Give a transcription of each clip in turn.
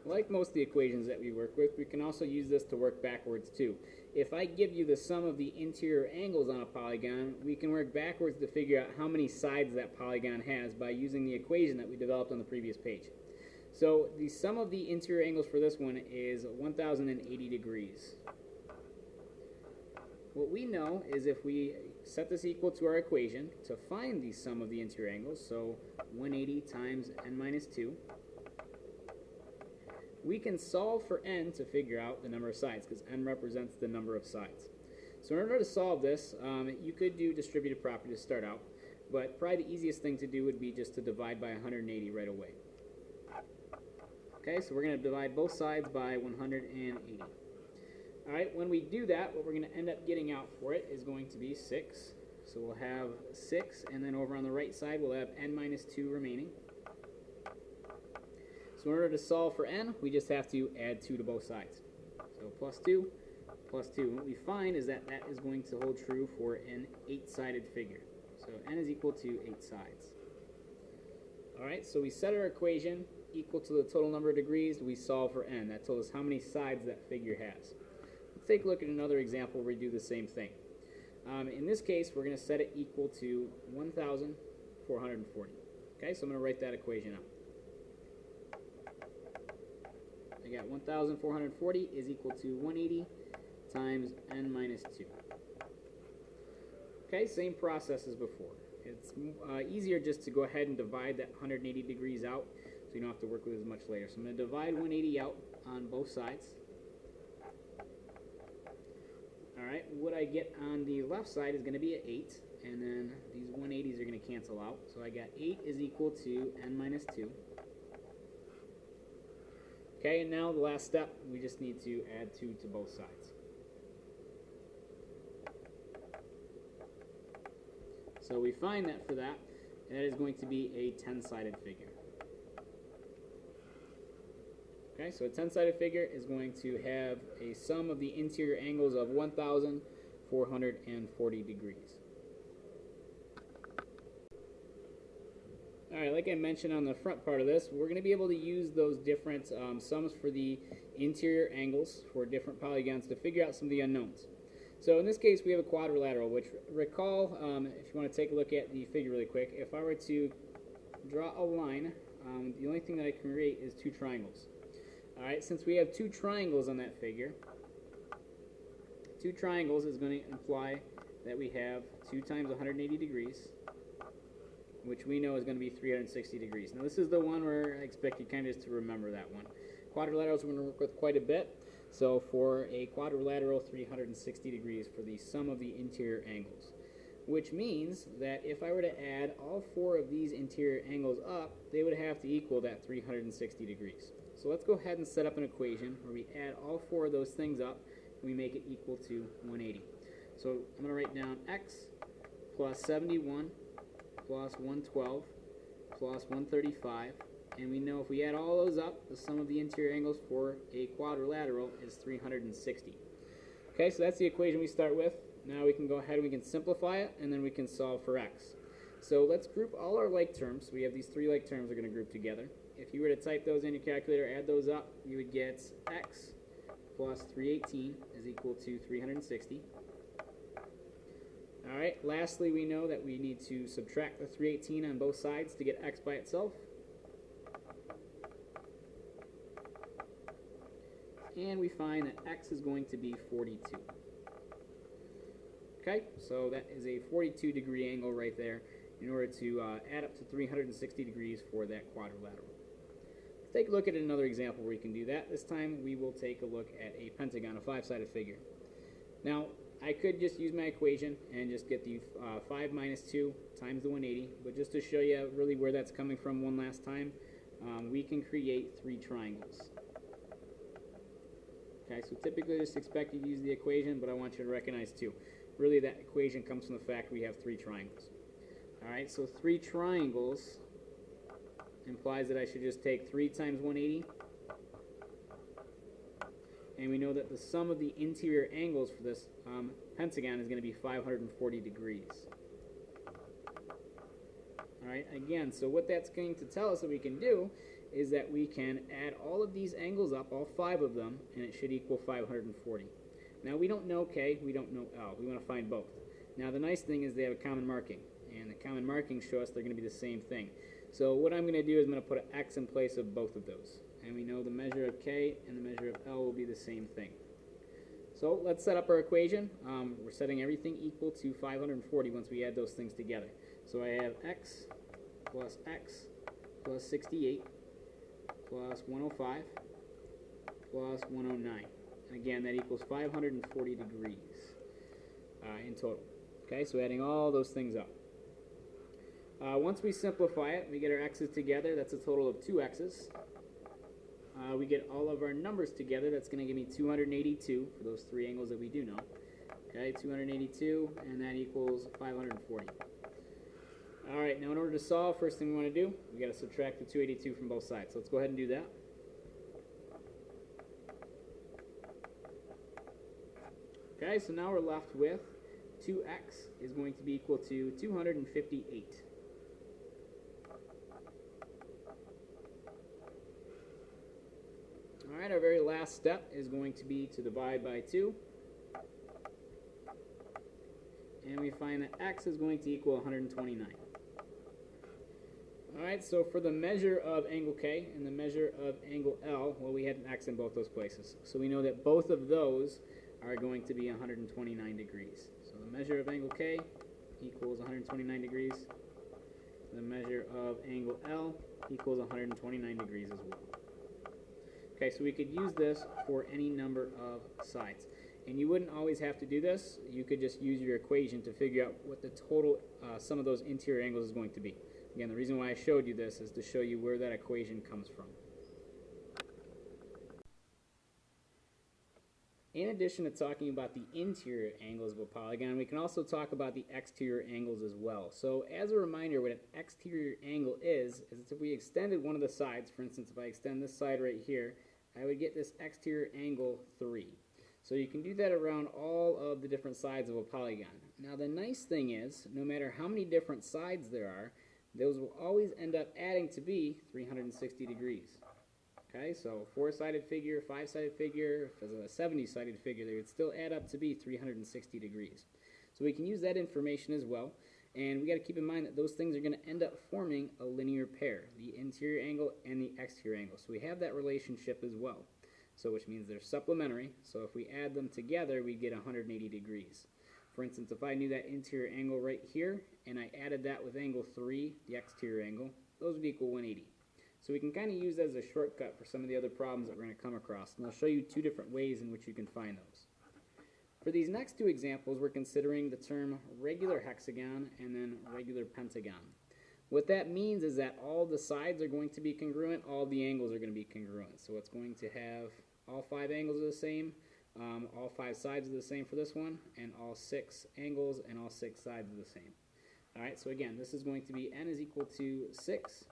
like most of the equations that we work with, we can also use this to work backwards too. If I give you the sum of the interior angles on a polygon, we can work backwards to figure out how many sides that polygon has by using the equation that we developed on the previous page. So the sum of the interior angles for this one is 1080 degrees. What we know is if we set this equal to our equation to find the sum of the interior angles, so 180 times n minus 2, we can solve for n to figure out the number of sides, because n represents the number of sides. So in order to solve this, you could do distributive property to start out, but probably the easiest thing to do would be just to divide by 180 right away. Okay, so we're going to divide both sides by 180. Alright, when we do that, what we're going to end up getting out for it is going to be 6. So we'll have 6, and then over on the right side we'll have n minus 2 remaining. So in order to solve for n, we just have to add 2 to both sides. So plus 2, plus 2. And what we find is that that is going to hold true for an 8-sided figure. So n is equal to 8 sides. Alright, so we set our equation equal to the total number of degrees. We solve for n. That tells us how many sides that figure has. Let's take a look at another example where we do the same thing. In this case, we're going to set it equal to 1,440. Okay, so I'm going to write that equation out. I got 1,440 is equal to 180 times n minus 2. Okay, same process as before. It's easier just to go ahead and divide that 180 degrees out so you don't have to work with it as much later. So I'm going to divide 180 out on both sides. Alright, what I get on the left side is going to be an 8, and then these 180s are going to cancel out. So I got 8 is equal to n minus 2. Okay, and now the last step, we just need to add 2 to both sides. So we find that for that is going to be a 10-sided figure. Okay, so a 10-sided figure is going to have a sum of the interior angles of 1,440 degrees. Alright, like I mentioned on the front part of this, we're going to be able to use those different sums for the interior angles for different polygons to figure out some of the unknowns. So in this case, we have a quadrilateral, which recall, if you want to take a look at the figure really quick, if I were to draw a line, the only thing that I can create is 2 triangles. Alright, since we have 2 triangles on that figure, 2 triangles is going to imply that we have 2 times 180 degrees, which we know is going to be 360 degrees. Now this is the one where I expect you kind of just to remember that one. Quadrilaterals we're going to work with quite a bit, so for a quadrilateral, 360 degrees for the sum of the interior angles. Which means that if I were to add all 4 of these interior angles up, they would have to equal that 360 degrees. So let's go ahead and set up an equation where we add all 4 of those things up and we make it equal to 180. So I'm going to write down x plus 71 plus 112 plus 135, and we know if we add all those up, the sum of the interior angles for a quadrilateral is 360. Okay, so that's the equation we start with. Now we can go ahead and we can simplify it, and then we can solve for x. So let's group all our like terms. We have these 3 like terms we're going to group together. If you were to type those in your calculator, add those up, you would get x plus 318 is equal to 360. Alright, lastly we know that we need to subtract the 318 on both sides to get x by itself. And we find that x is going to be 42. Okay, so that is a 42 degree angle right there in order to add up to 360 degrees for that quadrilateral. Let's take a look at another example where we can do that. This time we will take a look at a pentagon, a 5-sided figure. Now, I could just use my equation and just get the 5 minus 2 times the 180, but just to show you really where that's coming from one last time, we can create 3 triangles. Okay, so typically I just expect you to use the equation, but I want you to recognize too. Really that equation comes from the fact we have 3 triangles. Alright, so 3 triangles implies that I should just take 3 times 180. And we know that the sum of the interior angles for this pentagon is going to be 540 degrees. Alright, again, so what that's going to tell us that we can do is that we can add all of these angles up, all 5 of them, and it should equal 540. Now we don't know K, we don't know L. We want to find both. Now the nice thing is they have a common marking, and the common markings show us they're going to be the same thing. So what I'm going to do is I'm going to put an X in place of both of those. And we know the measure of K and the measure of L will be the same thing. So let's set up our equation. We're setting everything equal to 540 once we add those things together. So I have X plus 68 plus 105 plus 109. And again, that equals 540 degrees in total. Okay, so adding all those things up. Once we simplify it, we get our x's together. That's a total of 2 x's. We get all of our numbers together. That's going to give me 282 for those 3 angles that we do know. Okay, 282, and that equals 540. All right, now in order to solve, first thing we want to do, we got to subtract the 282 from both sides. So let's go ahead and do that. Okay, so now we're left with 2x is going to be equal to 258. All right, our very last step is going to be to divide by 2. And we find that x is going to equal 129. All right, so for the measure of angle K and the measure of angle L, well, we had an x in both those places. So we know that both of those are going to be 129 degrees. So the measure of angle K equals 129 degrees. The measure of angle L equals 129 degrees as well. Okay, so we could use this for any number of sides. And you wouldn't always have to do this. You could just use your equation to figure out what the total sum of those interior angles is going to be. Again, the reason why I showed you this is to show you where that equation comes from. In addition to talking about the interior angles of a polygon, we can also talk about the exterior angles as well. So as a reminder, what an exterior angle is if we extended one of the sides, for instance, if I extend this side right here, I would get this exterior angle 3. So you can do that around all of the different sides of a polygon. Now the nice thing is, no matter how many different sides there are, those will always end up adding to be 360 degrees. Okay, so 4-sided figure, 5-sided figure, if it's a 70-sided figure, they would still add up to be 360 degrees. So we can use that information as well, and we got to keep in mind that those things are going to end up forming a linear pair, the interior angle and the exterior angle. So we have that relationship as well. So which means they're supplementary, so if we add them together, we get 180 degrees. For instance, if I knew that interior angle right here, and I added that with angle 3, the exterior angle, those would equal 180. So we can kind of use that as a shortcut for some of the other problems that we're going to come across, and I'll show you 2 different ways in which you can find those. For these next 2 examples, we're considering the term regular hexagon and then regular pentagon. What that means is that all the sides are going to be congruent, all the angles are going to be congruent. So it's going to have all 5 angles are the same, all 5 sides are the same for this one, and all 6 angles and all 6 sides are the same. Alright, so again, this is going to be n is equal to 6.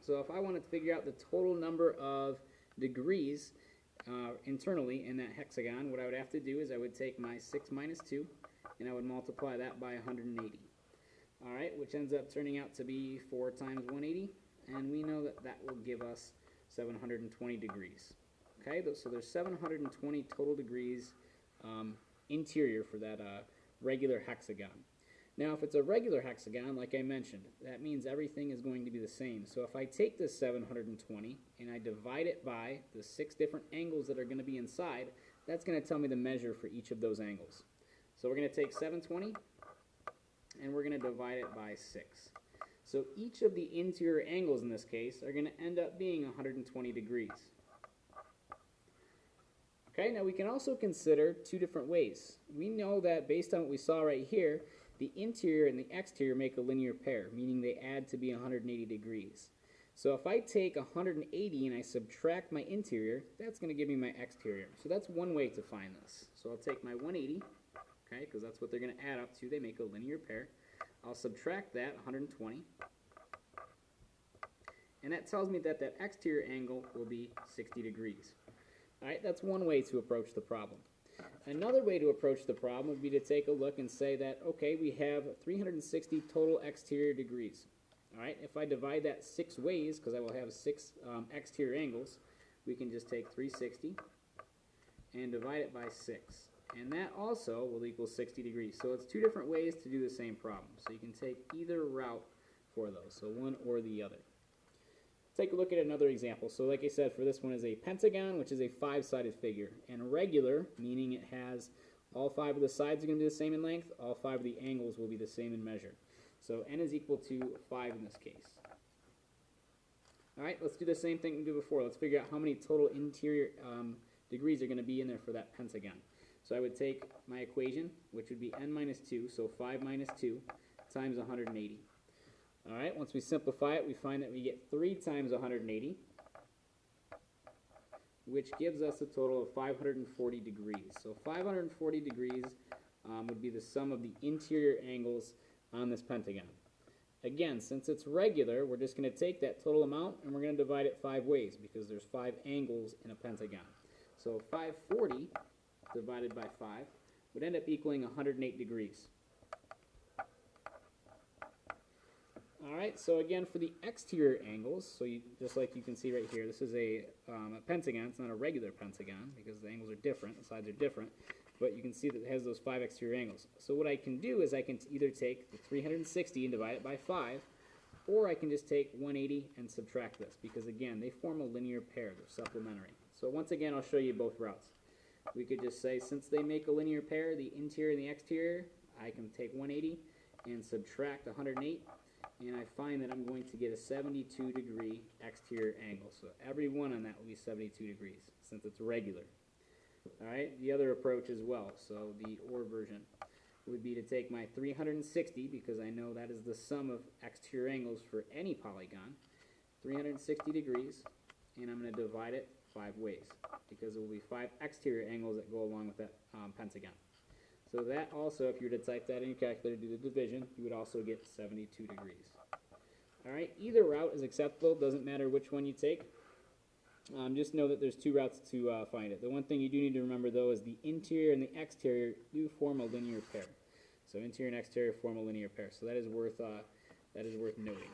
So if I wanted to figure out the total number of degrees internally in that hexagon, what I would have to do is I would take my 6 minus 2, and I would multiply that by 180. Alright, which ends up turning out to be 4 times 180, and we know that that will give us 720 degrees. Okay, so there's 720 total degrees interior for that regular hexagon. Now, if it's a regular hexagon, like I mentioned, that means everything is going to be the same. So if I take this 720 and I divide it by the 6 different angles that are going to be inside, that's going to tell me the measure for each of those angles. So we're going to take 720 and we're going to divide it by 6. So each of the interior angles in this case are going to end up being 120 degrees. Okay, now we can also consider 2 different ways. We know that based on what we saw right here, the interior and the exterior make a linear pair, meaning they add to be 180 degrees. So if I take 180 and I subtract my interior, that's going to give me my exterior. So that's one way to find this. So I'll take my 180, okay, because that's what they're going to add up to. They make a linear pair. I'll subtract that, 120. And that tells me that that exterior angle will be 60 degrees. All right, that's one way to approach the problem. Another way to approach the problem would be to take a look and say that, okay, we have 360 total exterior degrees. All right, if I divide that 6 ways, because I will have 6 exterior angles, we can just take 360 and divide it by 6. And that also will equal 60 degrees. So it's 2 different ways to do the same problem. So you can take either route for those, so one or the other. Take a look at another example. So like I said, for this one is a pentagon, which is a 5-sided figure. And regular, meaning it has all 5 of the sides are going to be the same in length, all 5 of the angles will be the same in measure. So n is equal to 5 in this case. All right, let's do the same thing we did before. Let's figure out how many total interior degrees are going to be in there for that pentagon. So I would take my equation, which would be n minus 2, so 5 minus 2 times 180. All right, once we simplify it, we find that we get 3 times 180, which gives us a total of 540 degrees. So 540 degrees would be the sum of the interior angles on this pentagon. Again, since it's regular, we're just going to take that total amount and we're going to divide it 5 ways because there's 5 angles in a pentagon. So 540 divided by 5 would end up equaling 108 degrees. Alright, so again for the exterior angles, so just like you can see right here, this is a pentagon. It's not a regular pentagon because the angles are different, the sides are different, but you can see that it has those 5 exterior angles. So what I can do is I can either take the 360 and divide it by 5, or I can just take 180 and subtract this because again, they form a linear pair, they're supplementary. So once again, I'll show you both routes. We could just say, since they make a linear pair, the interior and the exterior, I can take 180 and subtract 108, and I find that I'm going to get a 72 degree exterior angle. So every one on that will be 72 degrees, since it's regular. Alright, the other approach as well, so the OR version, would be to take my 360, because I know that is the sum of exterior angles for any polygon, 360 degrees, and I'm going to divide it 5 ways, because there will be 5 exterior angles that go along with that pentagon. So that also, if you were to type that in your calculator, do the division, you would also get 72 degrees. Alright, either route is acceptable, doesn't matter which one you take. Just know that there's 2 routes to find it. The one thing you do need to remember though is the interior and the exterior do form a linear pair. So interior and exterior form a linear pair, so that is worth noting.